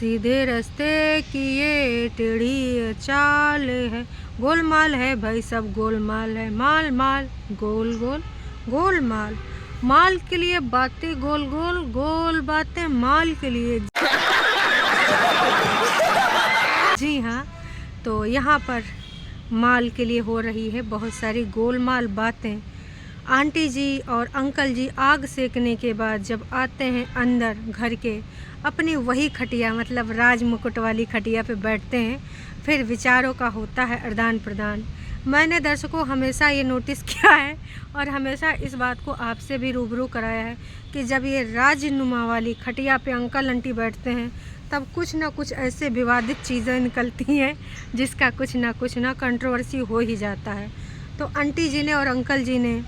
सीधे रास्ते की ये टेढ़ी चाल है, गोलमाल है भाई सब गोलमाल है, माल माल गोल गोल गोलमाल, माल के लिए बातें गोल गोल, गोल बातें माल के लिए। जी हाँ, तो यहाँ पर माल के लिए हो रही है बहुत सारी गोलमाल बातें। आंटी जी और अंकल जी आग सेकने के बाद जब आते हैं अंदर घर के, अपनी वही खटिया मतलब राज मुकुट वाली खटिया पे बैठते हैं, फिर विचारों का होता है आदान प्रदान। मैंने दर्शकों हमेशा ये नोटिस किया है और हमेशा इस बात को आपसे भी रूबरू कराया है कि जब ये राजनुमा वाली खटिया पे अंकल आंटी बैठते हैं तब कुछ ना कुछ ऐसे विवादित चीज़ें निकलती हैं जिसका कुछ ना कंट्रोवर्सी हो ही जाता है। तो आंटी जी ने और अंकल जी ने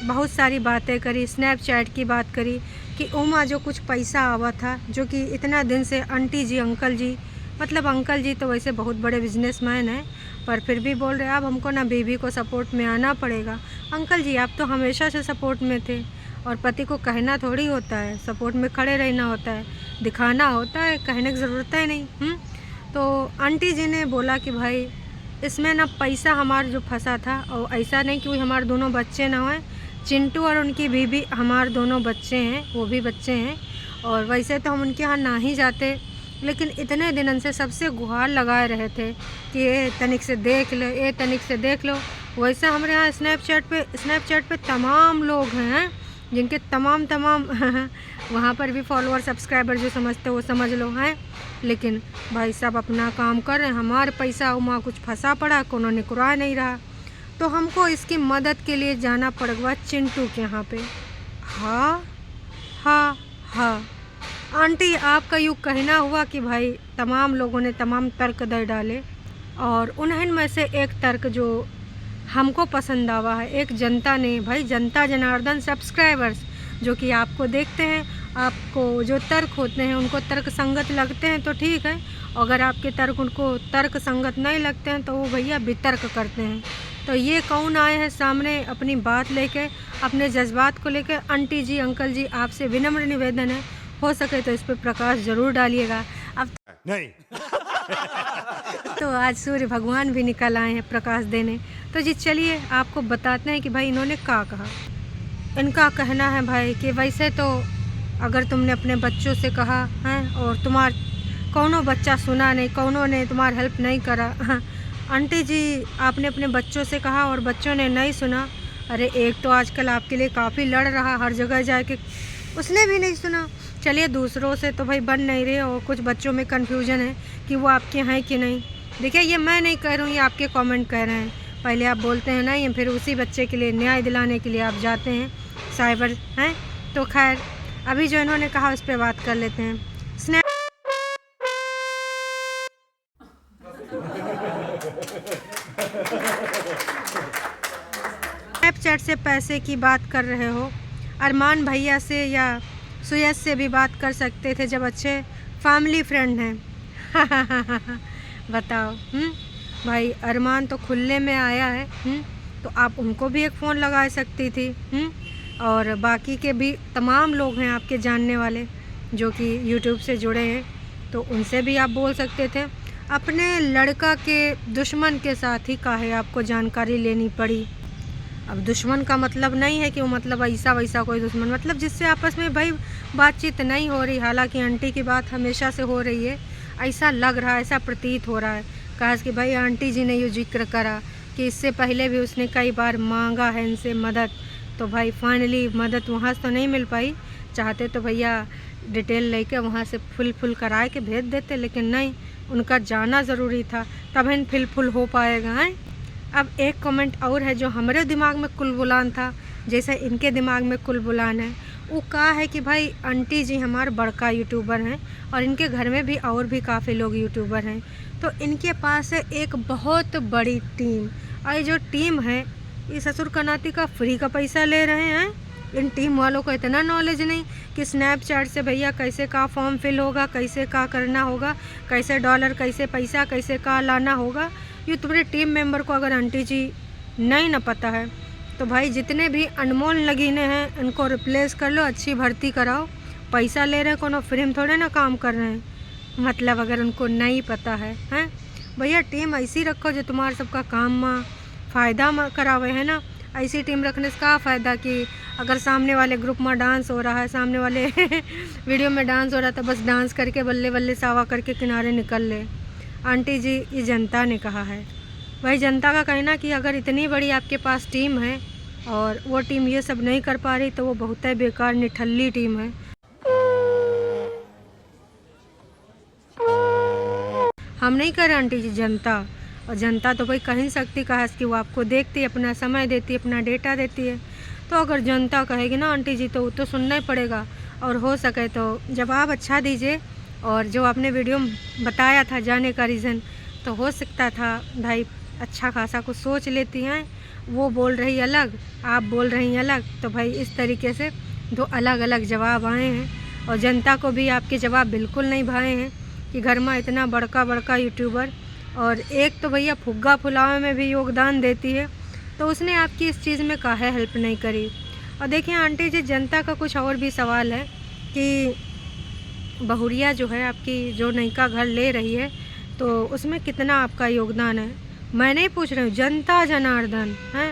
बहुत सारी बातें करी, स्नैपचैट की बात करी कि उमा जो कुछ पैसा आवा था, जो कि इतना दिन से आंटी जी अंकल जी, मतलब अंकल जी तो वैसे बहुत बड़े बिजनेसमैन हैं पर फिर भी बोल रहे अब हमको ना बीवी को सपोर्ट में आना पड़ेगा। अंकल जी आप तो हमेशा से सपोर्ट में थे और पति को कहना थोड़ी होता है, सपोर्ट में खड़े रहना होता है, दिखाना होता है, कहने की ज़रूरत है नहीं। तो आंटी जी ने बोला कि भाई इसमें ना पैसा हमारा जो फंसा था, और ऐसा नहीं कि हमारे दोनों बच्चे ना हुए, चिंटू और उनकी बीबी हमारे दोनों बच्चे हैं, वो भी बच्चे हैं और वैसे तो हम उनके यहाँ ना ही जाते, लेकिन इतने दिनों से सबसे गुहार लगाए रहे थे कि ये तनिक से देख लो, ये तनिक से देख लो। वैसे हमारे यहाँ स्नैपचैट पे तमाम लोग हैं जिनके तमाम वहाँ पर भी फॉलोअर सब्सक्राइबर जो समझते वो समझ लो हैं, लेकिन भाई साहब अपना काम कर रहे हैं। हमारे पैसा उमा कुछ फंसा पड़ा, कोनो निकुरा नहीं रहा, तो हमको इसकी मदद के लिए जाना पड़ेगा चिंटू के यहाँ पे। हाँ हाँ हाँ आंटी आपका यूँ कहना हुआ कि भाई तमाम लोगों ने तमाम तर्क दे डाले और उन्हें में से एक तर्क जो हमको पसंद आवा है, एक जनता ने, भाई जनता जनार्दन सब्सक्राइबर्स जो कि आपको देखते हैं, आपको जो तर्क होते हैं उनको तर्क संगत लगते हैं तो ठीक है, अगर आपके तर्क उनको तर्क संगत नहीं लगते हैं तो वो भैया वितर्क करते हैं। तो ये कौन आए हैं सामने अपनी बात लेके, अपने जज्बात को लेकर। आंटी जी अंकल जी आपसे विनम्र निवेदन है, हो सके तो इस पर प्रकाश ज़रूर डालिएगा। अब नहीं तो आज सूर्य भगवान भी निकल आए हैं प्रकाश देने। तो जी चलिए आपको बताते हैं कि भाई इन्होंने क्या कहा। इनका कहना है भाई कि वैसे तो अगर तुमने अपने बच्चों से कहा है और कौनो बच्चा सुना नहीं, कौनो ने तुम्हारी हेल्प नहीं करा। हाँ आंटी जी आपने अपने बच्चों से कहा और बच्चों ने नहीं सुना। अरे एक तो आजकल आपके लिए काफ़ी लड़ रहा, हर जगह जाके उसने भी नहीं सुना। चलिए दूसरों से तो भाई बन नहीं रहे और कुछ बच्चों में कन्फ्यूजन है कि वो आपके हैं कि नहीं। देखिए ये मैं नहीं कह रहा हूँ, ये आपके कमेंट कह रहे हैं। पहले आप बोलते हैं नहीं, फिर उसी बच्चे के लिए न्याय दिलाने के लिए आप जाते हैं साइबर हैं। तो खैर अभी जो इन्होंने कहा उस पर बात कर लेते हैं। स्नैपचैट से पैसे की बात कर रहे हो, अरमान भैया से या सुयश से भी बात कर सकते थे जब अच्छे फैमिली फ्रेंड हैं। बताओ भाई अरमान तो खुले में आया है, तो आप उनको भी एक फ़ोन लगा सकती थी। और बाकी के भी तमाम लोग हैं आपके जानने वाले जो कि यूट्यूब से जुड़े हैं, तो उनसे भी आप बोल सकते थे। अपने लड़का के दुश्मन के साथ ही काहे आपको जानकारी लेनी पड़ी। अब दुश्मन का मतलब नहीं है कि वो मतलब ऐसा वैसा कोई दुश्मन, मतलब जिससे आपस में भाई बातचीत नहीं हो रही। हालांकि आंटी की बात हमेशा से हो रही है, ऐसा लग रहा है, ऐसा प्रतीत हो रहा है। कहा कि भाई आंटी जी ने ये जिक्र करा कि इससे पहले भी उसने कई बार मांगा है इनसे मदद, तो भाई फाइनली मदद वहाँ से तो नहीं मिल पाई। चाहते तो भैया डिटेल लेके वहाँ से फुल कराए के भेज देते, लेकिन नहीं, उनका जाना ज़रूरी था, तब इन फुल हो पाएगा है। अब एक कमेंट और है जो हमारे दिमाग में कुलबुलान था, जैसे इनके दिमाग में कुलबुलान है। वो कहा है कि भाई आंटी जी हमारे बड़का यूट्यूबर हैं और इनके घर में भी और भी काफ़ी लोग यूट्यूबर हैं, तो इनके पास है एक बहुत बड़ी टीम, और ये जो टीम है ये ससुर कनाती का फ्री का पैसा ले रहे हैं। इन टीम वालों को इतना नॉलेज नहीं कि स्नैपचैट से भैया कैसे का फॉर्म फिल होगा, कैसे का करना होगा, कैसे डॉलर, कैसे पैसा, कैसे का लाना होगा। ये तुम्हारे टीम मेंबर को अगर आंटी जी नहीं ना पता है तो भाई जितने भी अनमोल लगीने हैं इनको रिप्लेस कर लो, अच्छी भर्ती कराओ। पैसा ले रहे हैं, कोनो फ्री में थोड़े ना काम कर रहे हैं। मतलब अगर उनको नहीं पता है हैं भैया, टीम ऐसी रखो जो तुम्हारा सबका काम में फ़ायदा में करावे है ना। ऐसी टीम रखने से का फ़ायदा कि अगर सामने वाले ग्रुप में डांस हो रहा है, सामने वाले वीडियो में डांस हो रहा था, बस डांस करके बल्ले बल्ले सावा करके किनारे निकल ले। आंटी जी, ये जनता ने कहा है। भाई जनता का कहना कि अगर इतनी बड़ी आपके पास टीम है और वो टीम ये सब नहीं कर पा रही तो वो बहुत ही बेकार निठल्ली टीम है। हम नहीं कर रहे आंटी जी, जनता। और जनता तो भाई कह नहीं सकती, कहा कि वो आपको देखती है, अपना समय देती है, अपना डेटा देती है। तो अगर जनता कहेगी ना आंटी जी तो वो तो सुनना ही पड़ेगा। और हो सके तो जवाब अच्छा दीजिए। और जो आपने वीडियो में बताया था जाने का रीज़न, तो हो सकता था भाई अच्छा खासा कुछ सोच लेती हैं। वो बोल रही अलग, आप बोल रही अलग, तो भाई इस तरीके से दो अलग अलग जवाब आए हैं। और जनता को भी आपके जवाब बिल्कुल नहीं भाए हैं कि घर में इतना बड़का यूट्यूबर और एक तो भैया फुग्गा फुलावे में भी योगदान देती है, तो उसने आपकी इस चीज़ में काहे हेल्प नहीं करी। और देखिए आंटी जी, जनता का कुछ और भी सवाल है कि बहुरिया जो है आपकी, जो नयका घर ले रही है, तो उसमें कितना आपका योगदान है। मैं नहीं पूछ रही हूँ, जनता जनार्दन है।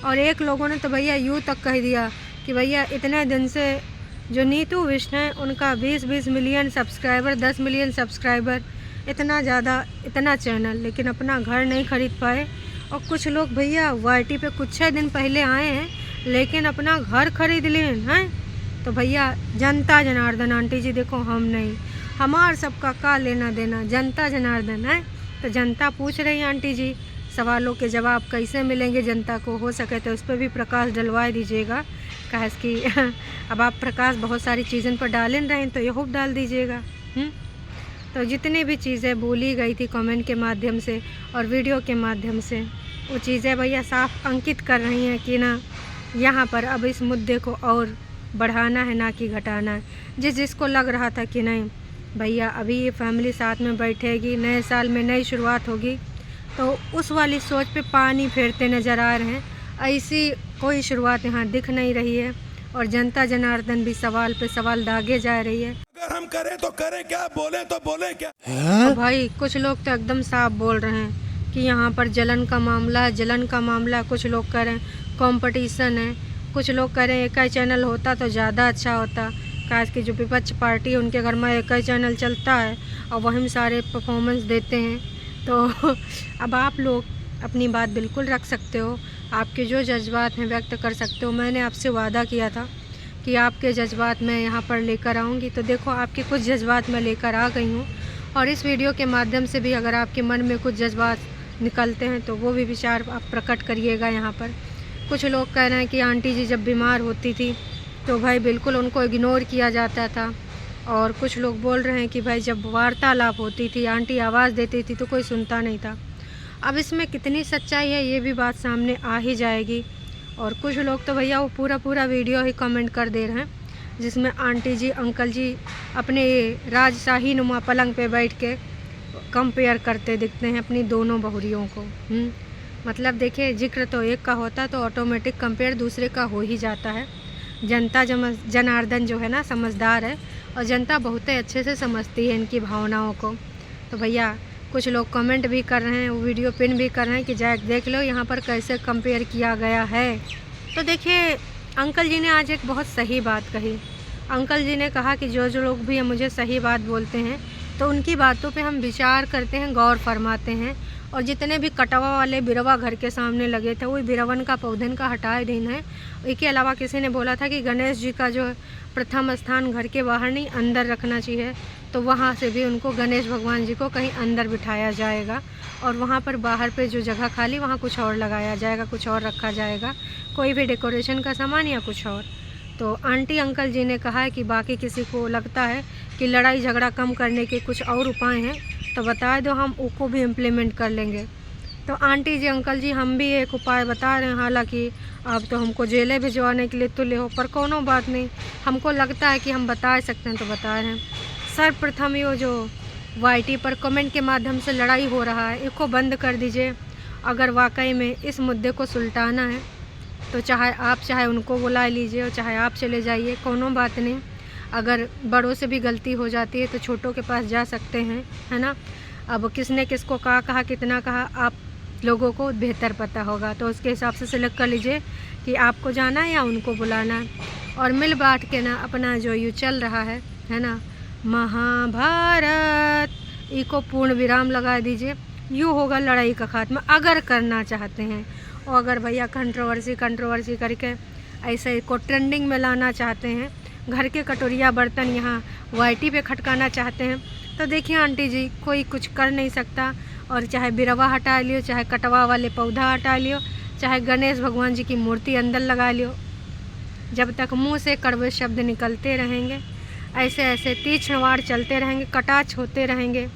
और एक लोगों ने तो भैया यूँ तक कह दिया कि भैया इतने दिन से जो नीतू विष्ट हैं उनका 20-20 मिलियन सब्सक्राइबर, 10 मिलियन सब्सक्राइबर, इतना ज़्यादा, इतना चैनल, लेकिन अपना घर नहीं खरीद पाए। और कुछ लोग भैया वाईटी पे कुछ दिन पहले आए हैं लेकिन अपना घर खरीद लिए हैं। तो भैया जनता जनार्दन आंटी जी, देखो हम नहीं, हमार सबका का लेना देना, जनता जनार्दन है। तो जनता पूछ रही है आंटी जी, सवालों के जवाब कैसे मिलेंगे जनता को। हो सके तो उस पर भी प्रकाश डलवा दीजिएगा, कहे कि अब आप प्रकाश बहुत सारी चीज़ों पर डाल रहे हैं तो यह डाल दीजिएगा। तो जितनी भी चीज़ें बोली गई थी कमेंट के माध्यम से और वीडियो के माध्यम से, वो चीज़ें भैया साफ अंकित कर रही हैं कि ना यहाँ पर अब इस मुद्दे को और बढ़ाना है ना कि घटाना है। जिसको लग रहा था कि नहीं भैया अभी ये फैमिली साथ में बैठेगी, नए साल में नई शुरुआत होगी, तो उस वाली सोच पे पानी फेरते नज़र आ रहे हैं। ऐसी कोई शुरुआत यहाँ दिख नहीं रही है और जनता जनार्दन भी सवाल पे सवाल दागे जा रही है। अगर हम करें तो करें क्या, बोले तो बोले क्या। तो भाई कुछ लोग तो एकदम साफ बोल रहे हैं कि यहाँ पर जलन का मामला है, जलन का मामला। कुछ लोग कह रहे हैं कंपटीशन है, कुछ लोग कह रहे हैं एक ही चैनल होता तो ज़्यादा अच्छा होता। खास की जो विपक्ष पार्टी है उनके घर में एक ही चैनल चलता है और वहीं में सारे परफॉर्मेंस देते हैं। तो अब आप लोग अपनी बात बिल्कुल रख सकते हो, आपके जो जज्बात हैं व्यक्त कर सकते हो। मैंने आपसे वादा किया था कि आपके जज्बात मैं यहाँ पर लेकर आऊँगी, तो देखो आपके कुछ जज्बात मैं लेकर आ गई हूँ। और इस वीडियो के माध्यम से भी अगर आपके मन में कुछ जज्बात निकलते हैं तो वो भी विचार आप प्रकट करिएगा यहाँ पर। कुछ लोग कह रहे हैं कि आंटी जी जब बीमार होती थी तो भाई बिल्कुल उनको इग्नोर किया जाता था। और कुछ लोग बोल रहे हैं कि भाई जब वार्तालाप होती थी, आंटी आवाज़ देती थी तो कोई सुनता नहीं था। अब इसमें कितनी सच्चाई है ये भी बात सामने आ ही जाएगी। और कुछ लोग तो भैया वो पूरा वीडियो ही कमेंट कर दे रहे हैं जिसमें आंटी जी अंकल जी अपने राजशाही नुमा पलंग पे बैठ के कंपेयर करते दिखते हैं अपनी दोनों बहुरियों को। मतलब देखिए, जिक्र तो एक का होता तो ऑटोमेटिक कंपेयर दूसरे का हो ही जाता है। जनता जनार्दन जो है ना समझदार है और जनता बहुत ही अच्छे से समझती है इनकी भावनाओं को। तो भैया कुछ लोग कमेंट भी कर रहे हैं, वो वीडियो पिन भी कर रहे हैं कि जाके देख लो यहाँ पर कैसे कंपेयर किया गया है। तो देखिए अंकल जी ने आज एक बहुत सही बात कही। अंकल जी ने कहा कि जो लोग भी मुझे सही बात बोलते हैं तो उनकी बातों पे हम विचार करते हैं, गौर फरमाते हैं। और जितने भी कटवा वाले बिरवा घर के सामने लगे थे वही बिरवन का पौधन का हटाए दिन है। इसके अलावा किसी ने बोला था कि गणेश जी का जो प्रथम स्थान घर के बाहर नहीं अंदर रखना चाहिए, तो वहाँ से भी उनको गणेश भगवान जी को कहीं अंदर बिठाया जाएगा और वहाँ पर बाहर पे जो जगह खाली वहाँ कुछ और लगाया जाएगा, कुछ और रखा जाएगा, कोई भी डेकोरेशन का सामान या कुछ और। तो आंटी अंकल जी ने कहा है कि बाकी किसी को लगता है कि लड़ाई झगड़ा कम करने के कुछ और उपाय हैं तो बता दो, हम उसको भी इम्प्लीमेंट कर लेंगे। तो आंटी जी अंकल जी हम भी एक उपाय बता रहे हैं, हालांकि आप तो हमको जेलें भिजवाने के लिए तुले हो, पर कोनो बात नहीं, हमको लगता है कि हम बता सकते हैं तो बता रहे हैं। सर्वप्रथम ये जो वाईटी पर कमेंट के माध्यम से लड़ाई हो रहा है इसको बंद कर दीजिए। अगर वाकई में इस मुद्दे को सुलटाना है तो चाहे आप चाहे उनको बुला लीजिए और चाहे आप चले जाइए, कोनो बात नहीं। अगर बड़ों से भी गलती हो जाती है तो छोटों के पास जा सकते हैं, है ना। अब किसने किसको कहा कितना कहा, आप लोगों को बेहतर पता होगा, तो उसके हिसाब से सिलेक्ट कर लीजिए कि आपको जाना है या उनको बुलाना है। और मिल बांट के ना अपना जो यूँ चल रहा है ना, महाभारत, इसको पूर्ण विराम लगा दीजिए। यूँ होगा लड़ाई का खात्मा अगर करना चाहते हैं। और अगर भैया कंट्रोवर्सी करके ऐसे को ट्रेंडिंग में लाना चाहते हैं, घर के कटोरिया बर्तन यहाँ वाईटी पे खटकाना चाहते हैं, तो देखिए आंटी जी, कोई कुछ कर नहीं सकता। और चाहे बिरवा हटा लियो, चाहे कटवा वाले पौधा हटा लियो, चाहे गणेश भगवान जी की मूर्ति अंदर लगा लियो, जब तक मुंह से कड़वे शब्द निकलते रहेंगे, ऐसे तीक्ष्ण वार चलते रहेंगे, कटाक्ष होते रहेंगे,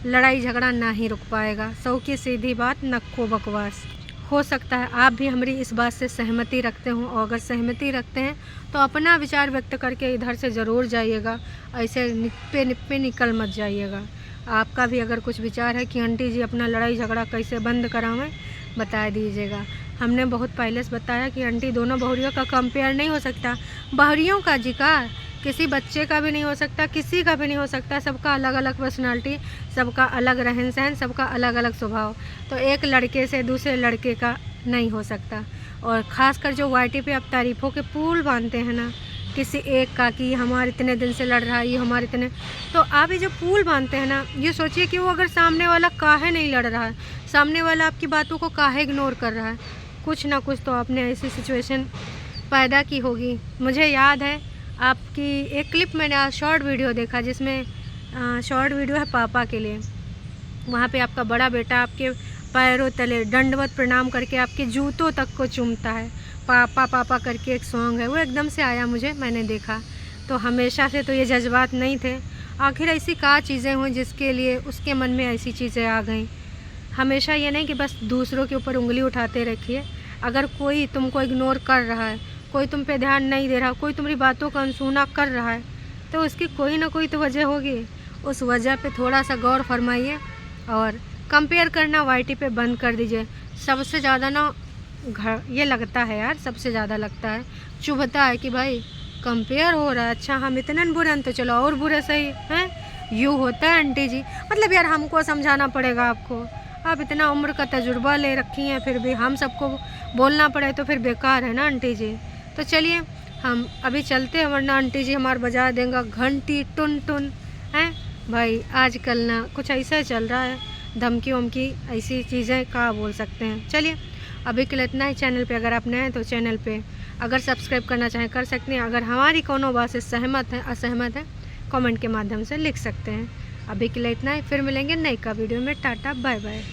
लड़ाई झगड़ा ना ही रुक पाएगा। सौ की सीधी बात, नक्को बकवास। हो सकता है आप भी हमारी इस बात से सहमति रखते हो, और अगर सहमति रखते हैं तो अपना विचार व्यक्त करके इधर से ज़रूर जाइएगा, ऐसे निप्पे निकल मत जाइएगा। आपका भी अगर कुछ विचार है कि आंटी जी अपना लड़ाई झगड़ा कैसे बंद करावें, बता दीजिएगा। हमने बहुत पहले से बताया कि आंटी दोनों बहुरियों का कंपेयर नहीं हो सकता। बहुरियों का जिक्र किसी बच्चे का भी नहीं हो सकता, किसी का भी नहीं हो सकता। सबका अलग अलग पर्सनालिटी, सबका अलग रहन सहन, सबका अलग अलग स्वभाव, तो एक लड़के से दूसरे लड़के का नहीं हो सकता। और ख़ासकर जो वाईटी पे आप तारीफ़ों के पुल बांधते हैं ना, किसी एक का कि हमारे इतने दिन से लड़ रहा है, ये हमारे इतने, तो आप ये जो पुल बांधते हैं ना, ये सोचिए कि वो अगर सामने वाला काहे नहीं लड़ रहा है, सामने वाला आपकी बातों को काहे इग्नोर कर रहा है, कुछ ना कुछ तो आपने ऐसी सिचुएशन पैदा की होगी। मुझे याद है आपकी एक क्लिप मैंने आज शॉर्ट वीडियो देखा, जिसमें शॉर्ट वीडियो है पापा के लिए। वहाँ पे आपका बड़ा बेटा आपके पैरों तले दंडवत प्रणाम करके आपके जूतों तक को चूमता है। पापा पापा करके एक सॉन्ग है, वो एकदम से आया मुझे, मैंने देखा। तो हमेशा से तो ये जज्बात नहीं थे, आखिर ऐसी क्या चीज़ें हुई जिसके लिए उसके मन में ऐसी चीज़ें आ गईं। हमेशा ये नहीं कि बस दूसरों के ऊपर उंगली उठाते रखिए। अगर कोई तुमको इग्नोर कर रहा है, कोई तुम पे ध्यान नहीं दे रहा, कोई तुम्हारी बातों का अनसुना कर रहा है, तो उसकी कोई ना कोई तो वजह होगी। उस वजह पे थोड़ा सा गौर फरमाइए और कंपेयर करना वाईटी पे बंद कर दीजिए। सबसे ज़्यादा ना ये लगता है यार, सबसे ज़्यादा लगता है, चुभता है कि भाई कंपेयर हो रहा है, अच्छा हम इतने बुरे हैं तो चलो और बुरे सही हैं। यूँ होता है आंटी जी, मतलब यार हमको समझाना पड़ेगा आपको, आप इतना उम्र का तजुर्बा ले रखी हैं, फिर भी हम सबको बोलना पड़े तो फिर बेकार है ना आंटी जी। तो चलिए हम अभी चलते हैं, वरना आंटी जी हमारे बजा देंगे घंटी टुन टुन हैं। भाई आजकल ना कुछ ऐसा चल रहा है, धमकी वमकी ऐसी चीज़ें क्या बोल सकते हैं। चलिए अभी के लिए इतना ही। चैनल पे अगर आप नए हैं तो चैनल पे अगर सब्सक्राइब करना चाहें कर सकते हैं। अगर हमारी कोनो बात से सहमत हैं असहमत हैं, कमेंट के माध्यम से लिख सकते हैं। अभी के लिए इतना ही, फिर मिलेंगे नई का वीडियो में। Tata bye bye.